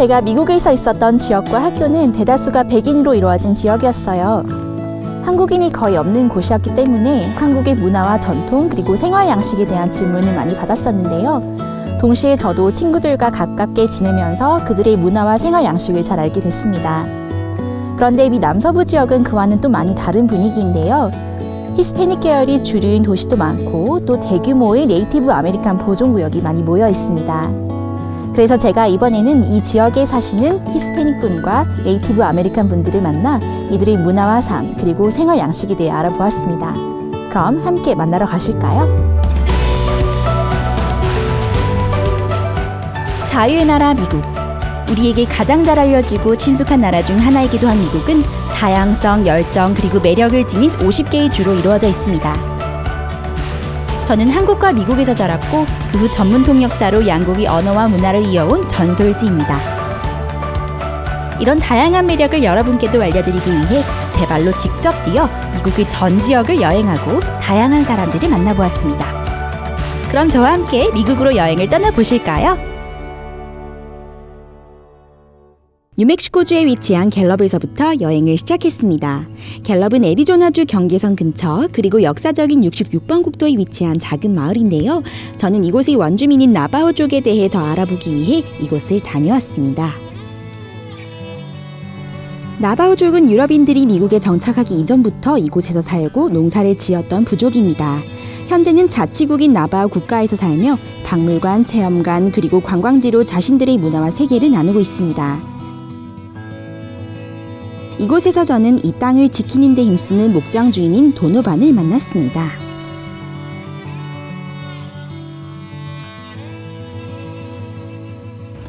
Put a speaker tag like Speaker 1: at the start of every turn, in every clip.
Speaker 1: 제가 미국에서 있었던 지역과 학교는 대다수가 백인으로 이루어진 지역이었어요. 한국인이 거의 없는 곳이었기 때문에 한국의 문화와 전통 그리고 생활 양식에 대한 질문을 많이 받았었는데요. 동시에 저도 친구들과 가깝게 지내면서 그들의 문화와 생활 양식을 잘 알게 됐습니다. 그런데 미 남서부 지역은 그와는 또 많이 다른 분위기인데요. 히스패닉 계열이 주류인 도시도 많고 또 대규모의 네이티브 아메리칸 보존구역이 많이 모여 있습니다. 그래서 제가 이번에는 이 지역에 사시는 히스패닉 분과 네이티브 아메리칸 분들을 만나 이들의 문화와 삶 그리고 생활 양식에 대해 알아보았습니다. 그럼 함께 만나러 가실까요? 자유의 나라 미국. 우리에게 가장 잘 알려지고 친숙한 나라 중 하나이기도 한 미국은 다양성, 열정 그리고 매력을 지닌 50개의 주로 이루어져 있습니다. 저는 한국과 미국에서 자랐고 그 후 전문 통역사로 양국의 언어와 문화를 이어온 전솔지입니다. 이런 다양한 매력을 여러분께도 알려드리기 위해 제 발로 직접 뛰어 미국의 전 지역을 여행하고 다양한 사람들을 만나보았습니다. 그럼 저와 함께 미국으로 여행을 떠나보실까요? 뉴멕시코주에 위치한 갤럽에서부터 여행을 시작했습니다. 갤럽은 애리조나주 경계선 근처 그리고 역사적인 66번 국도에 위치한 작은 마을인데요. 저는 이곳의 원주민인 나바호족에 대해 더 알아보기 위해 이곳을 다녀왔습니다. 나바호족은 유럽인들이 미국에 정착하기 이전부터 이곳에서 살고 농사를 지었던 부족입니다. 현재는 자치국인 나바호 국가에서 살며 박물관, 체험관 그리고 관광지로 자신들의 문화와 세계를 나누고 있습니다. 이곳에서 저는 이 땅을 지키는 데 힘쓰는 목장 주인인 도노반을 만났습니다.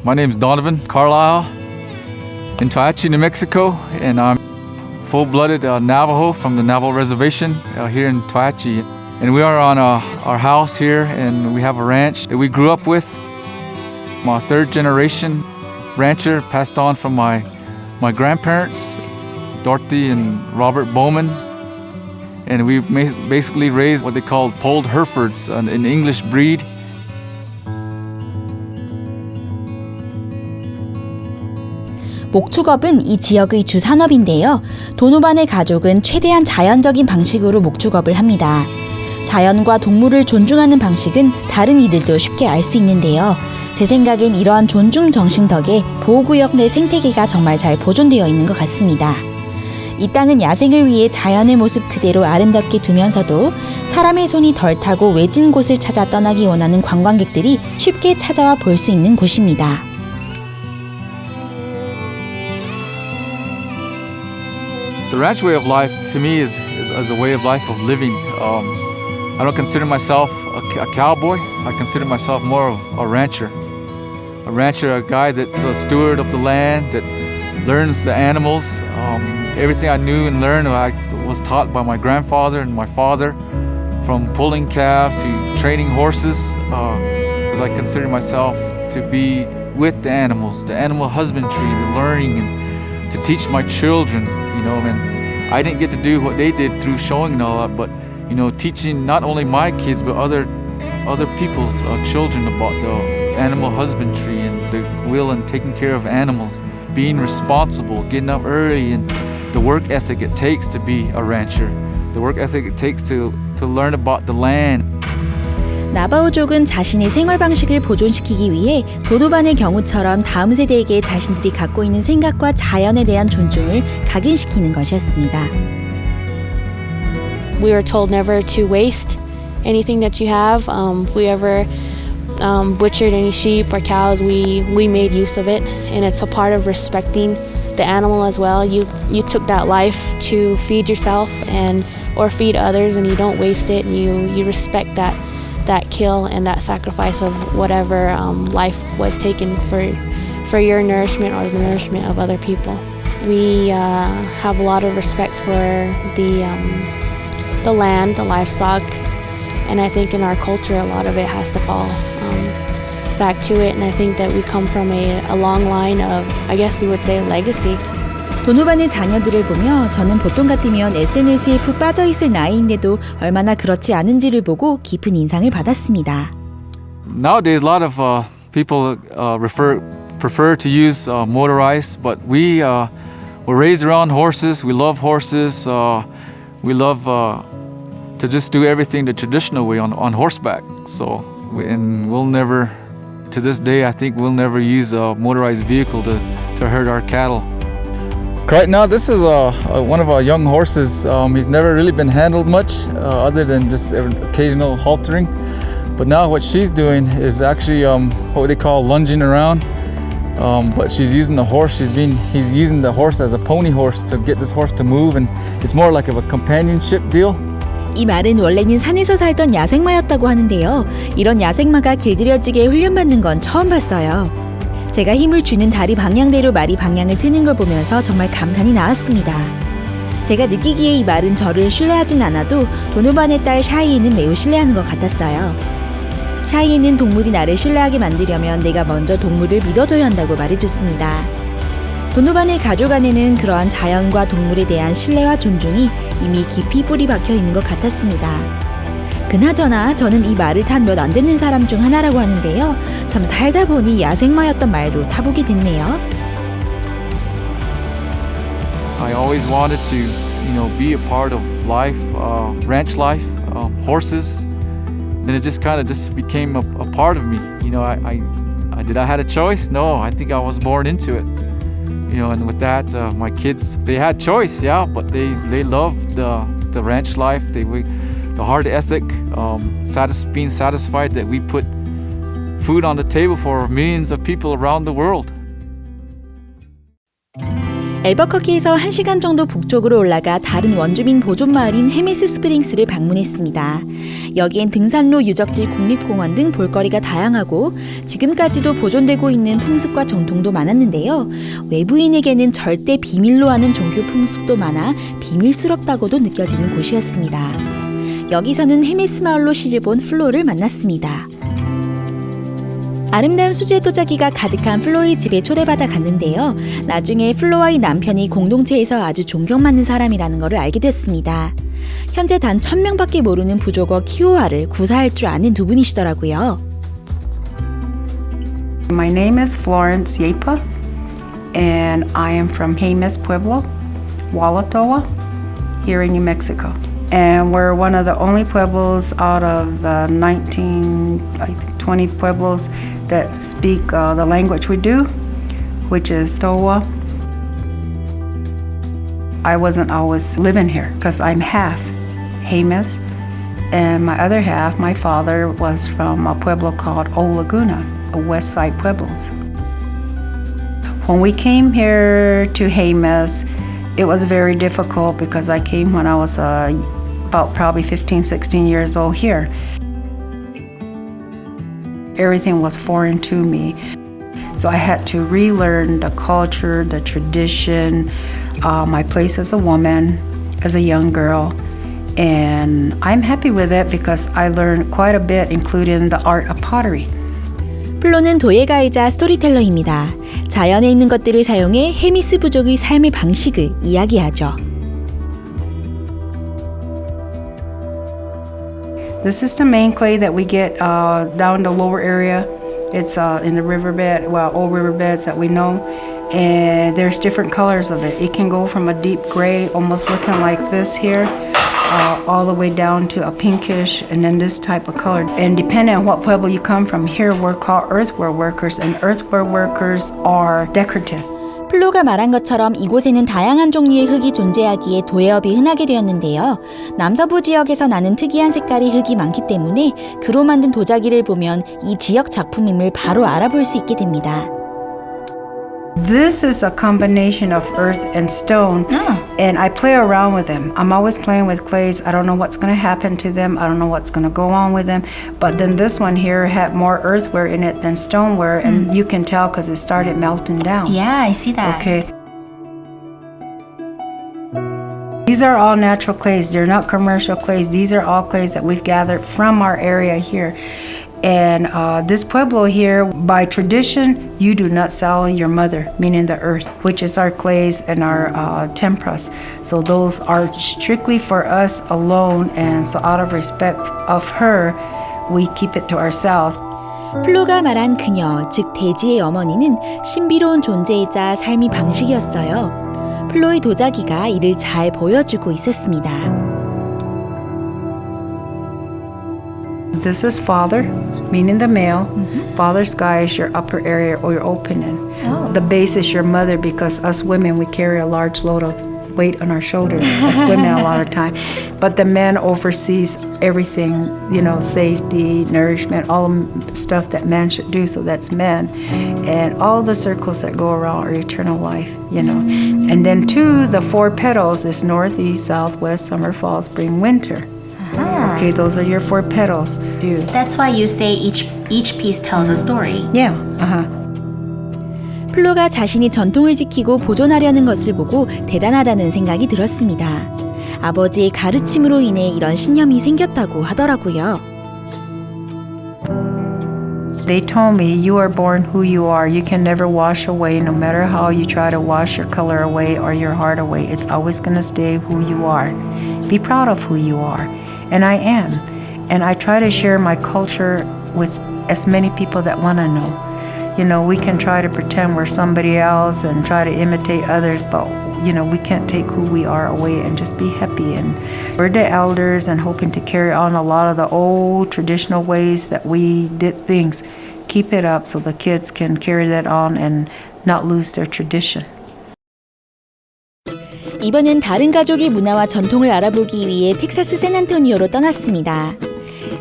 Speaker 2: My name is Donovan Carlisle in Toachi, New Mexico, and I'm full-blooded Navajo from the Navajo Reservation here in Toachi. And we are on our house here, and we have a ranch that we grew up with. I'm a third-generation rancher, passed on from my grandparents, Dorothy and Robert Bowman. And we basically raised what they call polled Herefords, an English breed.
Speaker 1: 목축업은 이 지역의 주 산업인데요. 도노반의 가족은 최대한 자연적인 방식으로 목축업을 합니다. 자연과 동물을 존중하는 방식은 다른 이들도 쉽게 알 수 있는데요. 제 생각엔 이러한 존중 정신 덕에 보호구역 내 생태계가 정말 잘 보존되어 있는 것 같습니다. 이 땅은 야생을 위해 자연의 모습 그대로 아름답게 두면서도 사람의 손이 덜 타고 외진 곳을 찾아 떠나기 원하는 관광객들이 쉽게 찾아와 볼 수 있는 곳입니다.
Speaker 2: The ranch way of life to me is a way of life of living. I don't consider myself a cowboy. I consider myself more of a rancher. A rancher, a guy that's a steward of the land, that learns the animals. Everything I knew and learned, I was taught by my grandfather and my father, from pulling calves to training horses. As I consider myself to be with the animals, the animal husbandry, the learning, and to teach my children. And I didn't get to do what they did through showing and all that, but teaching not only my kids but other people's children about the animal husbandry and the will and taking care of animals, being responsible, getting up early, and the work ethic it takes to be a rancher, the work ethic it takes to learn about the land.
Speaker 1: 나바호족은 자신의 생활 방식을 보존시키기 위해 도노반의 경우처럼 다음 세대에게 자신들이 갖고 있는 생각과 자연에 대한 존중을 각인시키는 것이었습니다.
Speaker 3: We were told never to waste anything that you have. If we ever butchered any sheep or cows, we made use of it, and it's a part of respecting the animal as well. You took that life to feed yourself or feed others, and you don't waste it, and you respect that kill and that sacrifice of whatever life was taken for your nourishment or the nourishment of other people. We have a lot of respect for the land, the livestock, and I think in our culture a lot of it has to fall back to it, and I think that we come from a long line of, I guess you would say, legacy.
Speaker 1: 도노반의 자녀들을 보며 저는 보통 같으면 SNS에 푹 빠져있을 나이인데도 얼마나 그렇지 않은지를 보고 깊은 인상을 받았습니다.
Speaker 2: Nowadays, a lot of people prefer to use motorized, but we were raised around horses. We love horses. We love to just do everything the traditional way on horseback. So, and we'll never, to this day, I think we'll never use a motorized vehicle to herd our cattle. Right now, this is one of our young horses. He's never really been handled much other than just occasional haltering. But now what she's doing is actually what they call lunging around. But she's using the horse. He's using the horse as a pony horse to get this horse to move, and it's more like of a companionship deal.
Speaker 1: 이 말은 원래는 산에서 살던 야생마였다고 하는데요. 이런 야생마가 길들여지게 훈련받는 건 처음 봤어요. 제가 힘을 주는 다리 방향대로 말이 방향을 트는 걸 보면서 정말 감탄이 나왔습니다. 제가 느끼기에 이 말은 저를 신뢰하진 않아도 도노반의 딸 샤이에는 매우 신뢰하는 것 같았어요. 샤이에는 동물이 나를 신뢰하게 만들려면 내가 먼저 동물을 믿어줘야 한다고 말해줬습니다. 도노반의 가족 안에는 그러한 자연과 동물에 대한 신뢰와 존중이 이미 깊이 뿌리 박혀 있는 것 같았습니다. 그나저나 저는 이 말을 탄 몇 안 되는 사람 중 하나라고 하는데요. 참 살다 보니 야생마였던 말도 타보게 됐네요.
Speaker 2: I always wanted to, be a part of life, ranch life, horses. And it just kind of became a part of me. Did I had a choice? No, I think I was born into it. And with that, my kids, they had choice, yeah, but they loved the ranch life. The hard ethic, being satisfied that we put food on the table for millions of people around the world.
Speaker 1: 앨버커키에서 1시간 정도 북쪽으로 올라가 다른 원주민 보존 마을인 헤메스 스프링스를 방문했습니다. 여기엔 등산로, 유적지, 국립공원 등 볼거리가 다양하고 지금까지도 보존되고 있는 풍습과 전통도 많았는데요. 외부인에게는 절대 비밀로 하는 종교 풍습도 많아 비밀스럽다고도 느껴지는 곳이었습니다. 여기서는 헤메스 마을로 시집온 플로를 만났습니다. 아름다운 수제 도자기가 가득한 플로의 집에 초대받아 갔는데요. 나중에 플로와의 남편이 공동체에서 아주 존경받는 사람이라는 것을 알게 됐습니다. 현재 단 1000명밖에 모르는 부족어 키오와를 구사할 줄 아는 두 분이시더라고요.
Speaker 4: My name is Florence Yepa, and I am from Jemez Pueblo, Walatowa, here in New Mexico. And we're one of the only pueblos out of the 20 pueblos that speak the language we do, which is Towa. I wasn't always living here because I'm half Jemez, and my other half, my father, was from a pueblo called Old Laguna, a west side pueblos. When we came here to Jemez, it was very difficult because I came when I was about probably 15, 16 years old here. Everything was foreign to me. So I had to relearn the culture, the tradition, my place as a woman, as a young girl. And I'm happy with it because I learned quite a bit, including the art of pottery.
Speaker 1: 플로는 도예가이자 스토리텔러입니다. 자연에 있는 것들을 사용해 헤미스 부족의 삶의 방식을 이야기하죠.
Speaker 4: This is the main clay that we get down the lower area. It's in the riverbed, old riverbeds that we know. And there's different colors of it. It can go from a deep gray, almost looking like this here, all the way down to a pinkish, and then this type of color. And depending on what pueblo you come from, here we're called earthware workers, and earthware workers are decorative.
Speaker 1: 플로가 말한 것처럼 이곳에는 다양한 종류의 흙이 존재하기에 도예업이 흔하게 되었는데요. 남서부 지역에서 나는 특이한 색깔의 흙이 많기 때문에 그로 만든 도자기를 보면 이 지역 작품임을 바로 알아볼 수 있게 됩니다.
Speaker 4: This is a combination of earth and stone, and I play around with them. I'm always playing with clays. I don't know what's going to happen to them. I don't know what's going to go on with them. But then this one here had more earthware in it than stoneware, and you can tell because it started melting down.
Speaker 5: Yeah, I see that.
Speaker 4: Okay. These are all natural clays. They're not commercial clays. These are all clays that we've gathered from our area here. And this pueblo here, by tradition, you do not sell your mother, meaning the earth, which is our clays and our temperas. So those are strictly for us alone, and so out of respect of her, we keep it to ourselves.
Speaker 1: 플로가 말한 그녀, 즉 대지의 어머니는 신비로운 존재이자 삶의 방식이었어요. 플로의 도자기가 이를 잘 보여주고 있었습니다.
Speaker 4: This is father, meaning the male. Father's sky is your upper area or your opening. The base is your mother because us women, we carry a large load of weight on our shoulders as women a lot of time. But the man oversees everything, you know, safety, nourishment, all the stuff that man should do. So that's men. And all the circles that go around are eternal life, you know. And then two, the four petals is north, east, south, west, summer, fall, spring, winter. Okay, those are your four petals. Dude.
Speaker 5: That's why you say each piece tells a story.
Speaker 4: Yeah,
Speaker 1: 플로가 자신이 전통을 지키고 보존하려는 것을 보고 대단하다는 생각이 들었습니다. 아버지의 가르침으로 인해 이런 신념이 생겼다고 하더라고요.
Speaker 4: They told me, you are born who you are. You can never wash away, no matter how you try to wash your color away or your heart away. It's always going to stay who you are. Be proud of who you are. And I am. And I try to share my culture with as many people that want to know. You know, we can try to pretend we're somebody else and try to imitate others, but, you know, we can't take who we are away and just be happy. And we're the elders and hoping to carry on a lot of the old traditional ways that we did things. Keep it up so the kids can carry that on and not lose their tradition.
Speaker 1: 이번엔 다른 가족의 문화와 전통을 알아보기 위해 텍사스 샌안토니오로 떠났습니다.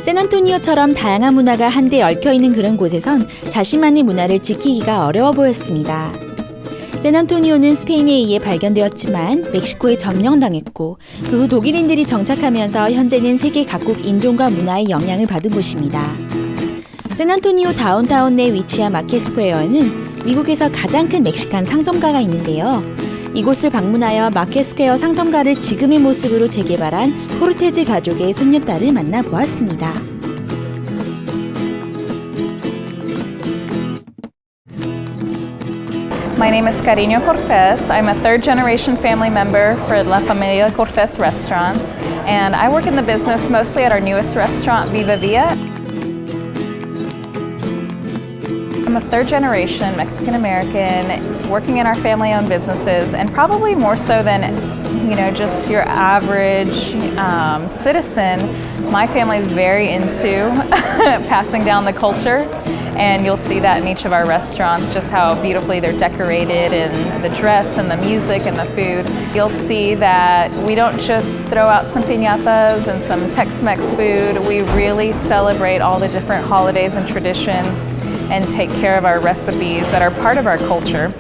Speaker 1: 샌안토니오처럼 다양한 문화가 한데 얽혀있는 그런 곳에선 자신만의 문화를 지키기가 어려워 보였습니다. 샌안토니오는 스페인에 의해 발견되었지만 멕시코에 점령당했고 그 후 독일인들이 정착하면서 현재는 세계 각국 인종과 문화의 영향을 받은 곳입니다. 샌안토니오 다운타운 내 위치한 마켓스퀘어에는 미국에서 가장 큰 멕시칸 상점가가 있는데요. 이곳을 방문하여 마켓스퀘어 상점가를 지금의 모습으로 재개발한 코르테즈 가족의 손녀딸을 만나보았습니다.
Speaker 6: My name is Cariño Cortés. I'm a third-generation family member for La Familia Cortés Restaurants, and I work in the business mostly at our newest restaurant, Viva Villa. I'm a third-generation Mexican-American working in our family-owned businesses, and probably more so than, you know, just your average citizen, my family is very into passing down the culture. And you'll see that in each of our restaurants, just how beautifully they're decorated and the dress and the music and the food. You'll see that we don't just throw out some piñatas and some Tex-Mex food. We really celebrate all the different holidays and traditions and take care of our recipes that are part of our culture.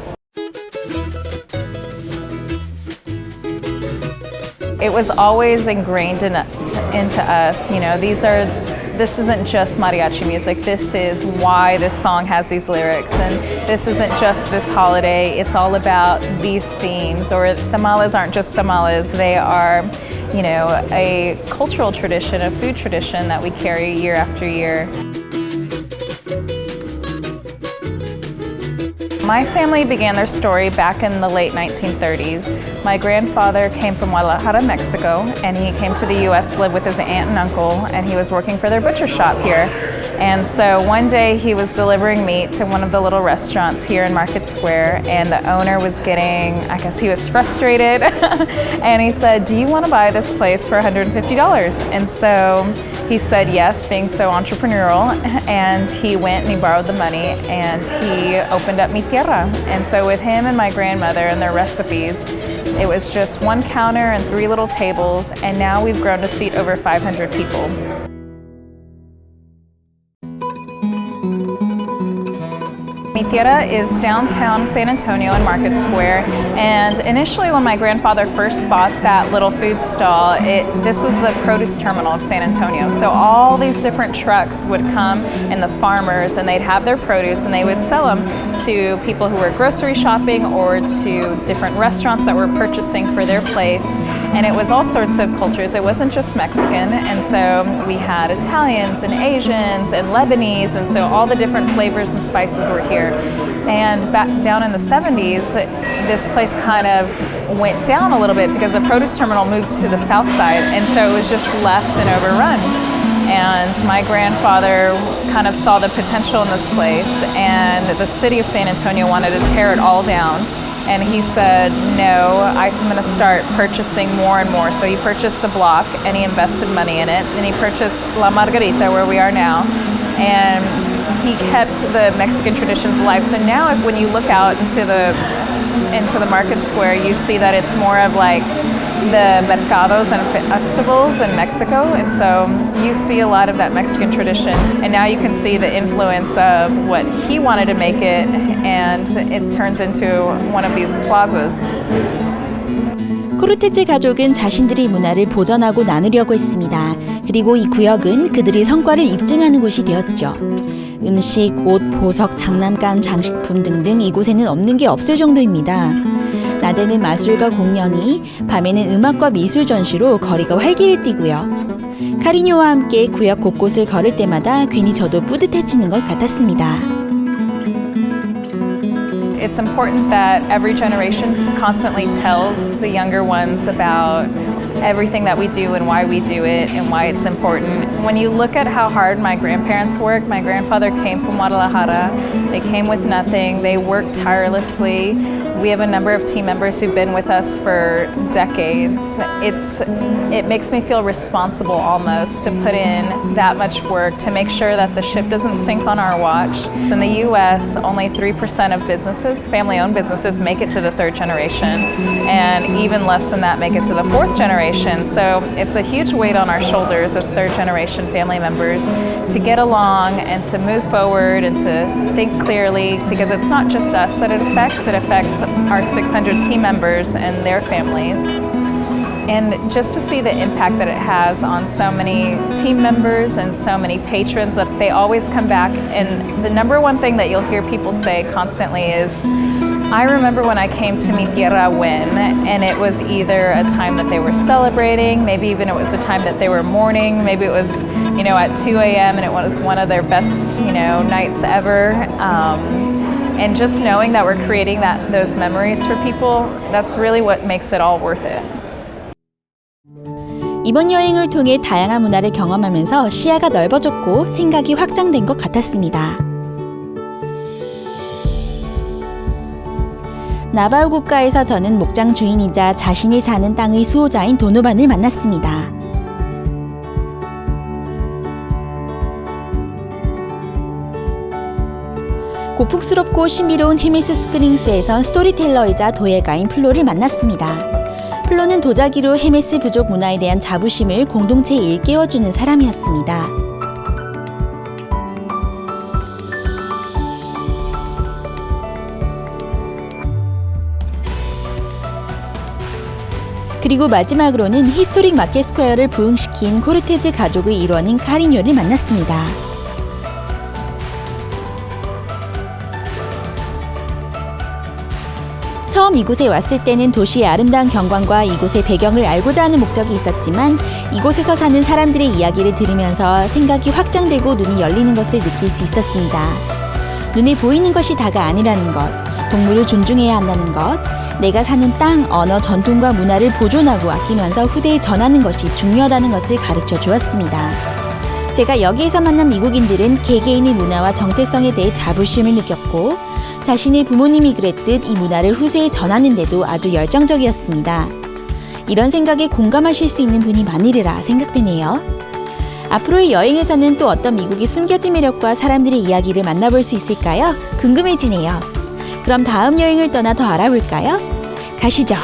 Speaker 6: It was always ingrained into us, you know, this isn't just mariachi music, this is why this song has these lyrics, and this isn't just this holiday, it's all about these themes, or tamales aren't just tamales, they are, you know, a cultural tradition, a food tradition that we carry year after year. My family began their story back in the late 1930s. My grandfather came from Guadalajara, Mexico, and he came to the US to live with his aunt and uncle, and he was working for their butcher shop here. And so one day he was delivering meat to one of the little restaurants here in Market Square, and the owner was getting, I guess he was frustrated, and he said, "Do you want to buy this place for $150? And so he said yes, being so entrepreneurial, and he went and he borrowed the money and he opened up Mi Tierra. And so with him and my grandmother and their recipes, it was just one counter and 3 little tables, and now we've grown to seat over 500 people. Mi Tierra is downtown San Antonio in Market Square, and initially when my grandfather first bought that little food stall, this was the produce terminal of San Antonio. So all these different trucks would come, and the farmers, and they'd have their produce and they would sell them to people who were grocery shopping or to different restaurants that were purchasing for their place. And it was all sorts of cultures. It wasn't just Mexican, and so we had Italians and Asians and Lebanese, and so all the different flavors and spices were here. And back down in the 70s, this place kind of went down a little bit because the produce terminal moved to the south side, and so it was just left and overrun. And my grandfather kind of saw the potential in this place, and the city of San Antonio wanted to tear it all down. And he said, no, I'm going to start purchasing more and more. So he purchased the block and he invested money in it. And he purchased La Margarita, where we are now. And he kept the Mexican traditions alive. So now when you look out into the market square, you see that it's more of like the mercados and festivals in Mexico. And so you see a lot of that Mexican traditions. And now you can see the influence of what he wanted to make it, and it turns into one of these plazas.
Speaker 1: 코르테즈 가족은 자신들의 문화를 보존하고 나누려고 했습니다. 그리고 이 구역은 그들의 성과를 입증하는 곳이 되었죠. 음식, 옷, 보석, 장난감, 장식품 등등 이곳에는 없는 게 없을 정도입니다. 낮에는 마술과 공연이, 밤에는 음악과 미술 전시로 거리가 활기를 띠고요. 카리뇨와 함께 구역 곳곳을 걸을 때마다 괜히 저도 뿌듯해지는 것 같았습니다.
Speaker 6: It's important that every generation constantly tells the younger ones about everything that we do and why we do it and why it's important. When you look at how hard my grandparents worked, my grandfather came from Guadalajara. They came with nothing. They worked tirelessly. We have a number of team members who've been with us for decades. It makes me feel responsible almost to put in that much work to make sure that the ship doesn't sink on our watch. In the US, only 3% of businesses, family-owned businesses, make it to the third generation, and even less than that make it to the fourth generation. So it's a huge weight on our shoulders as third generation family members to get along and to move forward and to think clearly, because it's not just us that it affects our 600 team members and their families. And just to see the impact that it has on so many team members and so many patrons, that they always come back. And the number one thing that you'll hear people say constantly is, I remember when I came to Mi Tierra when, and it was either a time that they were celebrating, maybe even it was a time that they were mourning, maybe it was, at 2 a.m. and it was one of their best, nights ever. And just knowing that we're creating those memories for people, that's really what makes it all worth it.
Speaker 1: 이번 여행을 통해 다양한 문화를 경험하면서 시야가 넓어졌고 생각이 확장된 것 같았습니다. 나바우 국가에서 저는 목장 주인이자 자신이 사는 땅의 수호자인 도노반을 만났습니다. 고풍스럽고 신비로운 헤미스 스프링스에선 스토리텔러이자 도예가인 플로를 만났습니다. 플로는 도자기로 헤메스 부족 문화에 대한 자부심을 공동체에 일깨워주는 사람이었습니다. 그리고 마지막으로는 히스토릭 마켓 스퀘어를 부흥시킨 코르테즈 가족의 일원인 카리뇨를 만났습니다. 처음 이곳에 왔을 때는 도시의 아름다운 경관과 이곳의 배경을 알고자 하는 목적이 있었지만 이곳에서 사는 사람들의 이야기를 들으면서 생각이 확장되고 눈이 열리는 것을 느낄 수 있었습니다. 눈에 보이는 것이 다가 아니라는 것, 동물을 존중해야 한다는 것, 내가 사는 땅, 언어, 전통과 문화를 보존하고 아끼면서 후대에 전하는 것이 중요하다는 것을 가르쳐 주었습니다. 제가 여기에서 만난 미국인들은 개개인의 문화와 정체성에 대해 자부심을 느꼈고 자신의 부모님이 그랬듯 이 문화를 후세에 전하는 데도 아주 열정적이었습니다. 이런 생각에 공감하실 수 있는 분이 많으리라 생각되네요. 앞으로의 여행에서는 또 어떤 미국의 숨겨진 매력과 사람들의 이야기를 만나볼 수 있을까요? 궁금해지네요. 그럼 다음 여행을 떠나 더 알아볼까요? 가시죠.